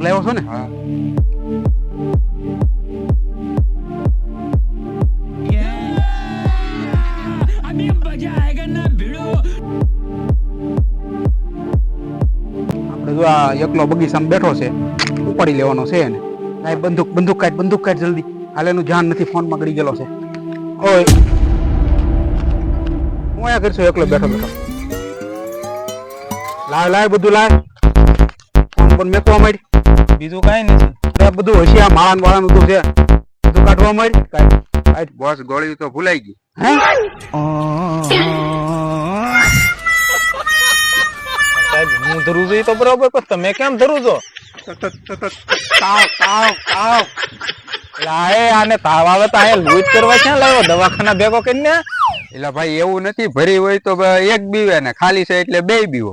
બંદૂક લાવ્યો છો ને? હા. આપણે જો આ એકલો બગીચામાં બેઠો છે, ઉપાડી લેવાનો છે એને. લાય બંદૂક કાઢ જલ્દી. હાલ એનું ધ્યાન નથી, ફોનમાં ગળી ગયેલો છે. ઓય હું અહીંયા કરશું એકલો બેઠો બેઠો. લાય બધું લાય. ફોન પણ મેકવા માંડી. બીજું કાંઈ નથી. આ બધું હશે, આ માળાન વાળાનું બધું છે. બધું કાઢવા માંડી. કાઢ. બોસ ગોળી તો ભૂલાઈ ગઈ. હે? સાહેબ હું ધરું છું તો બરોબર, પણ તમે કેમ ધરું છો? તાવ. લાય આને તાવ આવે તો આ લૂટ કરવા ક્યાં લાવ્યો? દવાખાના ભેગો કરીને. એટલે ભાઈ એવું નથી, ભરી હોય તો એક બીવે ને ખાલી છે એટલે બે બીવો.